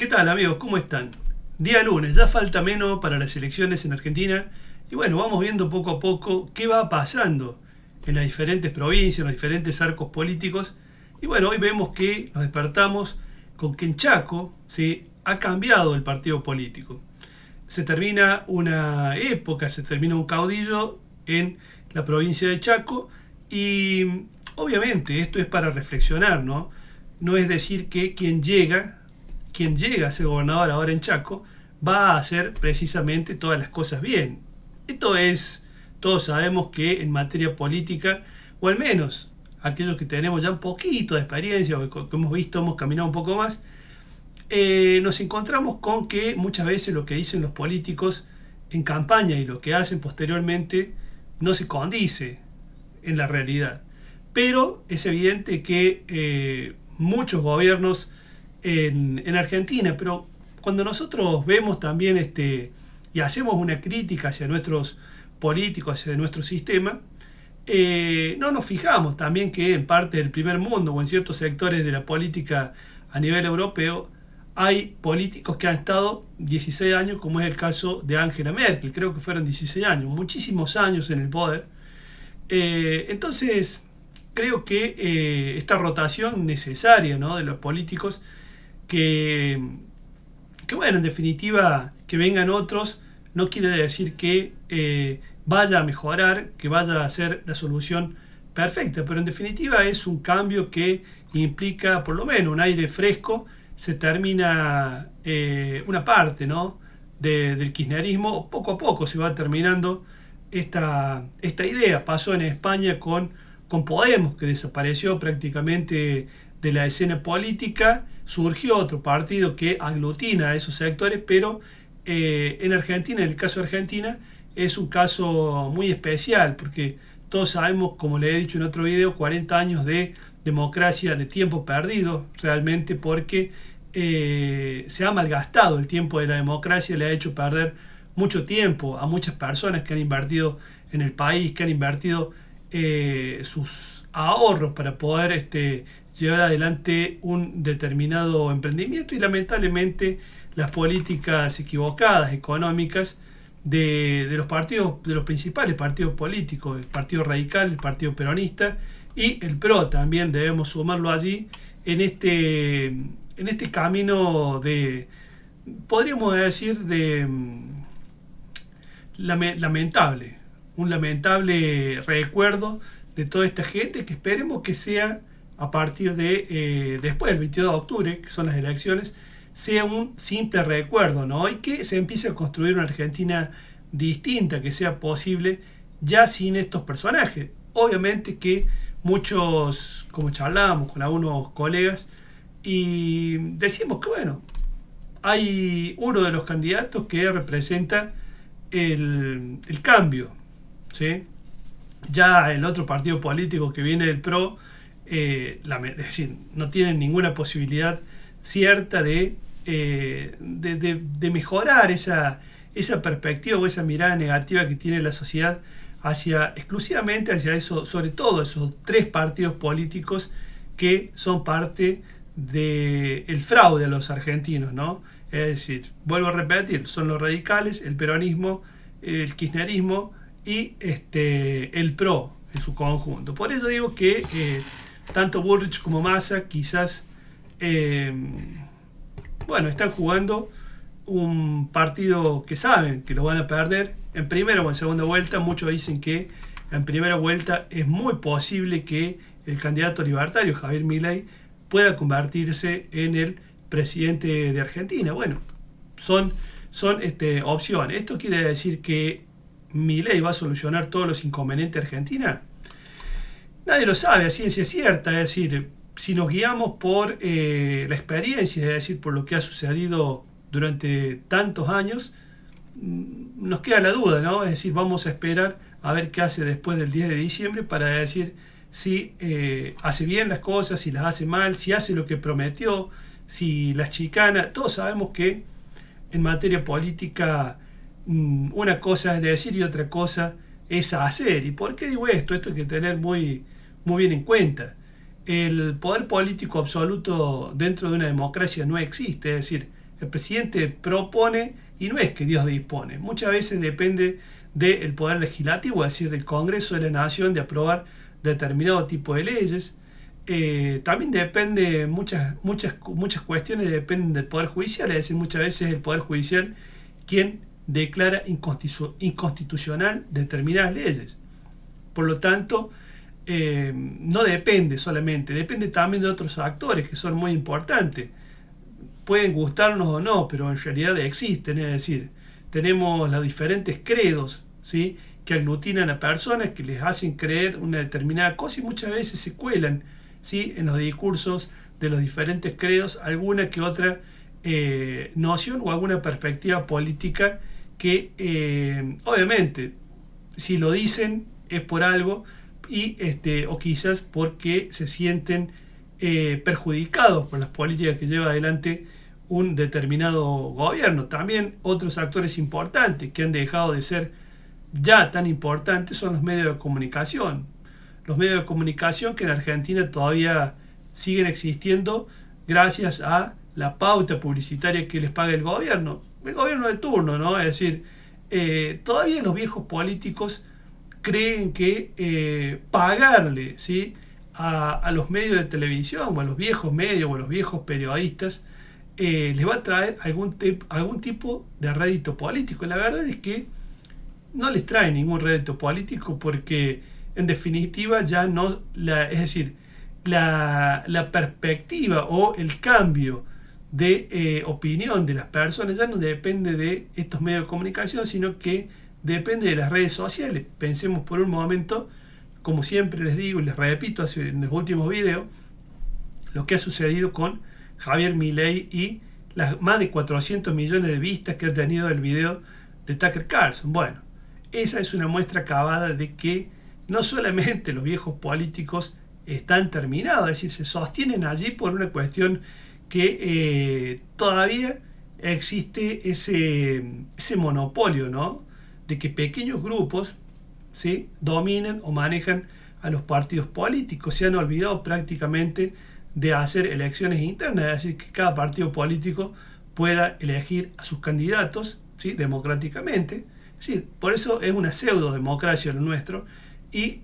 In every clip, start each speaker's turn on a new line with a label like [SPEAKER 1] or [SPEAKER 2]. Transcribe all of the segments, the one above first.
[SPEAKER 1] ¿Qué tal, amigos? ¿Cómo están? Día lunes, ya falta menos para las elecciones en Argentina y bueno, vamos viendo poco a poco qué va pasando en las diferentes provincias, en los diferentes arcos políticos y bueno, hoy vemos que nos despertamos con que en Chaco se ha cambiado el partido político. Se termina una época, se termina un caudillo en la provincia de Chaco y obviamente esto es para reflexionar, ¿no? No es decir que quien llega a ser gobernador ahora en Chaco va a hacer precisamente todas las cosas bien. Esto es, todos sabemos que en materia política, o al menos aquellos que tenemos ya un poquito de experiencia, o que hemos visto, hemos caminado un poco más, nos encontramos con que muchas veces lo que dicen los políticos en campaña y lo que hacen posteriormente no se condice en la realidad. Pero es evidente que muchos gobiernos en Argentina, pero cuando nosotros vemos también y hacemos una crítica hacia nuestros políticos, hacia nuestro sistema, no nos fijamos también que en parte del primer mundo o en ciertos sectores de la política a nivel europeo hay políticos que han estado 16 años, como es el caso de Angela Merkel, creo que fueron 16 años, muchísimos años en el poder. Entonces, creo que esta rotación necesaria, ¿no?, de los políticos, que, que bueno, en definitiva, que vengan otros, no quiere decir que vaya a mejorar, que vaya a ser la solución perfecta, pero en definitiva es un cambio que implica por lo menos un aire fresco. Se termina una parte, ¿no?, del kirchnerismo, poco a poco se va terminando esta idea. Pasó en España con Podemos, que desapareció prácticamente de la escena política, surgió otro partido que aglutina a esos sectores, pero en Argentina, en el caso de Argentina, es un caso muy especial, porque todos sabemos, como le he dicho en otro video, 40 años de democracia, de tiempo perdido, realmente, porque se ha malgastado el tiempo de la democracia, le ha hecho perder mucho tiempo a muchas personas que han invertido en el país, que han invertido sus ahorros para poder llevar adelante un determinado emprendimiento, y lamentablemente las políticas equivocadas económicas de los partidos, de los principales partidos políticos, el Partido Radical, el Partido Peronista y el PRO también debemos sumarlo allí en este camino de, podríamos decir, de lamentable, un lamentable recuerdo de toda esta gente, que esperemos que sea a partir de después del 22 de octubre, que son las elecciones, sea un simple recuerdo, ¿no? Y que se empiece a construir una Argentina distinta, que sea posible ya sin estos personajes. Obviamente que muchos, como charlábamos con algunos colegas, y decimos que bueno, hay uno de los candidatos que representa el cambio, ¿sí? Ya el otro partido político que viene del PRO, es decir, no tienen ninguna posibilidad cierta de mejorar esa perspectiva o esa mirada negativa que tiene la sociedad exclusivamente hacia eso, sobre todo esos tres partidos políticos que son parte del fraude a los argentinos, ¿no? Es decir, vuelvo a repetir, son los radicales, el peronismo, el kirchnerismo y el PRO en su conjunto. Por eso digo que tanto Bullrich como Massa quizás están jugando un partido que saben que lo van a perder en primera o en segunda vuelta. Muchos dicen que en primera vuelta es muy posible que el candidato libertario Javier Milei pueda convertirse en el presidente de Argentina. Bueno, son opciones. ¿Esto quiere decir que Milei va a solucionar todos los inconvenientes de Argentina? Nadie lo sabe a ciencia cierta. Es decir, si nos guiamos por la experiencia, es decir, por lo que ha sucedido durante tantos años, nos queda la duda, ¿no? Es decir, vamos a esperar a ver qué hace después del 10 de diciembre para decir si hace bien las cosas, si las hace mal, si hace lo que prometió, si las chicana. Todos sabemos que en materia política una cosa es decir y otra cosa es hacer. ¿Y por qué digo esto? Esto hay que tener muy, muy bien en cuenta. El poder político absoluto dentro de una democracia no existe. Es decir, El presidente propone y no es que Dios dispone. Muchas veces depende del Poder Legislativo, es decir, del Congreso de la Nación, de aprobar determinado tipo de leyes. También depende, muchas cuestiones dependen del Poder Judicial, es decir, muchas veces el Poder Judicial quien declara inconstitucional determinadas leyes. Por lo tanto, no depende solamente, depende también de otros actores que son muy importantes. Pueden gustarnos o no, pero en realidad existen, es decir, tenemos los diferentes credos, ¿sí?, que aglutinan a personas, que les hacen creer una determinada cosa y muchas veces se cuelan, ¿sí?, en los discursos de los diferentes credos alguna que otra noción o alguna perspectiva política que obviamente si lo dicen es por algo y o quizás porque se sienten perjudicados por las políticas que lleva adelante un determinado gobierno. También otros actores importantes que han dejado de ser ya tan importantes son los medios de comunicación. Los medios de comunicación que en Argentina todavía siguen existiendo gracias a la pauta publicitaria que les paga el gobierno de turno, ¿no? Es decir, todavía los viejos políticos creen que pagarle, ¿sí?, a los medios de televisión o a los viejos medios o a los viejos periodistas les va a traer algún tipo de rédito político. La verdad es que no les trae ningún rédito político porque en definitiva ya no, es decir, la perspectiva o el cambio de opinión de las personas ya no depende de estos medios de comunicación, sino que depende de las redes sociales. Pensemos por un momento, como siempre les digo y les repito en los últimos videos, lo que ha sucedido con Javier Milei y las más de 400 millones de vistas que ha tenido el video de Tucker Carlson. Bueno, esa es una muestra acabada de que no solamente los viejos políticos están terminados, es decir, se sostienen allí por una cuestión que todavía existe ese monopolio, ¿no?, de que pequeños grupos, ¿sí?, dominan o manejan a los partidos políticos. Se han olvidado prácticamente de hacer elecciones internas, es decir, que cada partido político pueda elegir a sus candidatos, ¿sí?, democráticamente. Es decir, por eso es una pseudo democracia lo nuestro y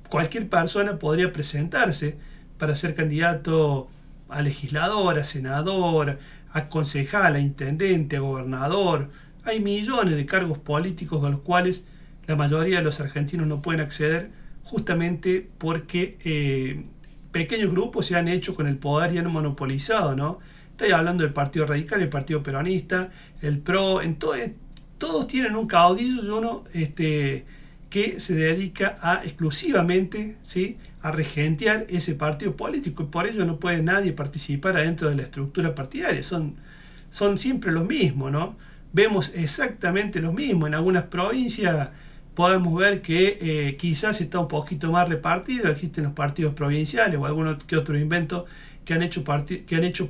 [SPEAKER 1] cualquier persona podría presentarse para ser candidato a legislador, a senador, a concejal, a intendente, a gobernador. Hay millones de cargos políticos a los cuales la mayoría de los argentinos no pueden acceder justamente porque pequeños grupos se han hecho con el poder y han monopolizado, ¿no? Estoy hablando del Partido Radical, el Partido Peronista, el PRO, todos tienen un caudillo y uno que se dedica exclusivamente, ¿sí?, a regentear ese partido político y por ello no puede nadie participar adentro de la estructura partidaria. Son siempre los mismos, ¿no? Vemos exactamente lo mismo. En algunas provincias podemos ver que quizás está un poquito más repartido, existen los partidos provinciales o algún que otro invento que han hecho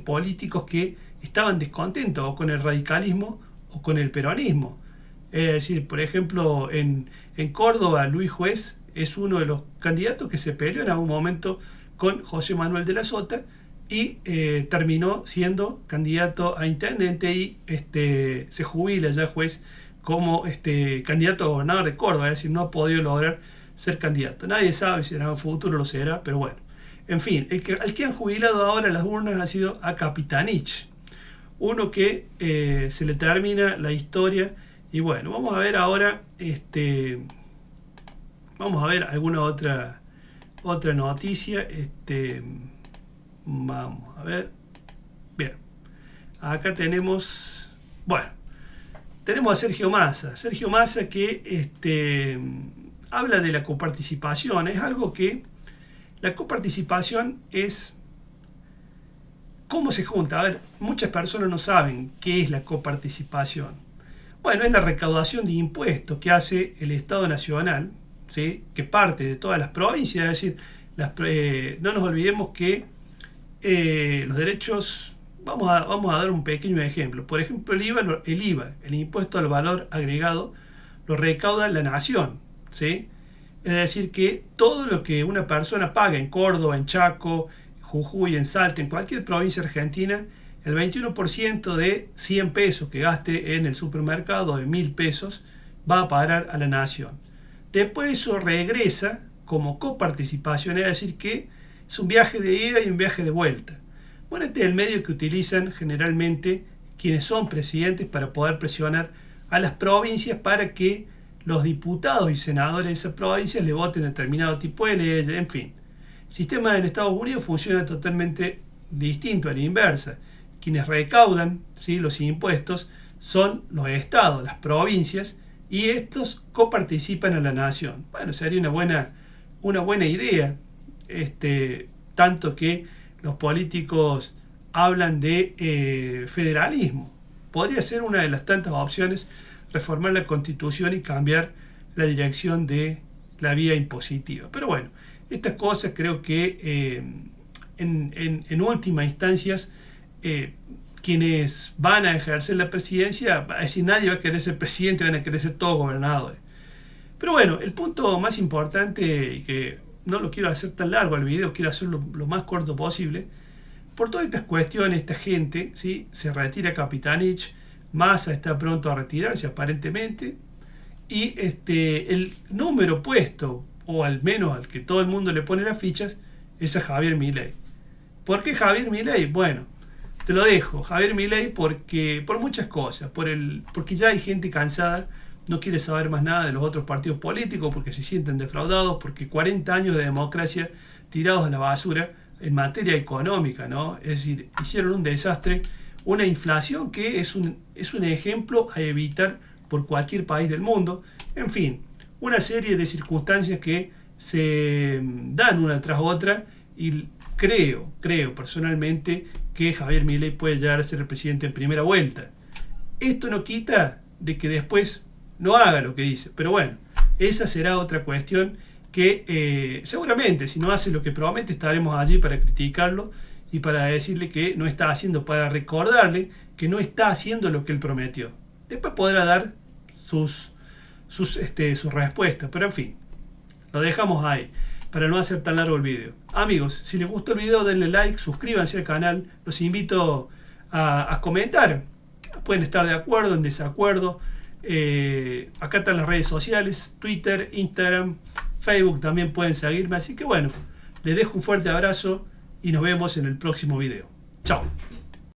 [SPEAKER 1] políticos que estaban descontentos o con el radicalismo o con el peronismo. Es decir, por ejemplo, en Córdoba, Luis Juez es uno de los candidatos que se peleó en algún momento con José Manuel de la Sota y terminó siendo candidato a intendente y se jubila ya Juez como candidato a gobernador de Córdoba, es decir, no ha podido lograr ser candidato. Nadie sabe si en el futuro lo será, pero bueno. En fin, el que han jubilado ahora las urnas ha sido a Capitanich, uno que se le termina la historia. Y bueno, vamos a ver ahora, vamos a ver alguna otra noticia. Vamos a ver. Bien, acá tenemos, bueno, tenemos a Sergio Massa. Sergio Massa que habla de la coparticipación. Es algo que la coparticipación es cómo se junta. A ver, muchas personas no saben qué es la coparticipación. Bueno, es la recaudación de impuestos que hace el Estado Nacional, ¿sí?, que parte de todas las provincias. Es decir, no nos olvidemos que los derechos, vamos a dar un pequeño ejemplo. Por ejemplo, el IVA, el impuesto al valor agregado, lo recauda la nación, ¿sí? Es decir, que todo lo que una persona paga en Córdoba, en Chaco, Jujuy, en Salta, en cualquier provincia argentina, el 21% de 100 pesos que gaste en el supermercado, de 1.000 pesos, va a parar a la nación. Después eso regresa como coparticipación, es decir, que es un viaje de ida y un viaje de vuelta. Bueno, este es el medio que utilizan generalmente quienes son presidentes para poder presionar a las provincias para que los diputados y senadores de esas provincias le voten determinado tipo de leyes, en fin. El sistema en Estados Unidos funciona totalmente distinto, a la inversa. Quienes recaudan, ¿sí?, los impuestos son los estados, las provincias, y estos coparticipan a la nación. Bueno, sería una buena idea, tanto que los políticos hablan de federalismo. Podría ser una de las tantas opciones reformar la Constitución y cambiar la dirección de la vía impositiva. Pero bueno, estas cosas creo que en última instancias quienes van a ejercer la presidencia, es decir, nadie va a querer ser presidente, van a querer ser todos gobernadores. Pero bueno, el punto más importante, y que no lo quiero hacer tan largo el video, quiero hacerlo lo más corto posible, por todas estas cuestiones, esta gente, ¿sí?, se retira Capitanich, Massa está pronto a retirarse aparentemente, y el número puesto, o al menos al que todo el mundo le pone las fichas, es a Javier Milei. ¿Por qué Javier Milei? Bueno, te lo dejo, Javier Milei, por muchas cosas, porque ya hay gente cansada, no quiere saber más nada de los otros partidos políticos, porque se sienten defraudados, porque 40 años de democracia tirados a la basura en materia económica, ¿no? Es decir, hicieron un desastre, una inflación que es un ejemplo a evitar por cualquier país del mundo. En fin, una serie de circunstancias que se dan una tras otra, y creo personalmente que Javier Milei puede llegar a ser el presidente en primera vuelta. Esto no quita de que después no haga lo que dice, pero bueno, esa será otra cuestión que seguramente si no hace lo que promete estaremos allí para criticarlo y para decirle que no está haciendo, para recordarle que no está haciendo lo que él prometió. Después podrá dar sus respuestas, pero en fin, lo dejamos ahí para no hacer tan largo el video. Amigos, si les gustó el video denle like, suscríbanse al canal, los invito a comentar, pueden estar de acuerdo, en desacuerdo. Acá están las redes sociales, Twitter, Instagram, Facebook, también pueden seguirme, así que bueno, les dejo un fuerte abrazo y nos vemos en el próximo video. Chao.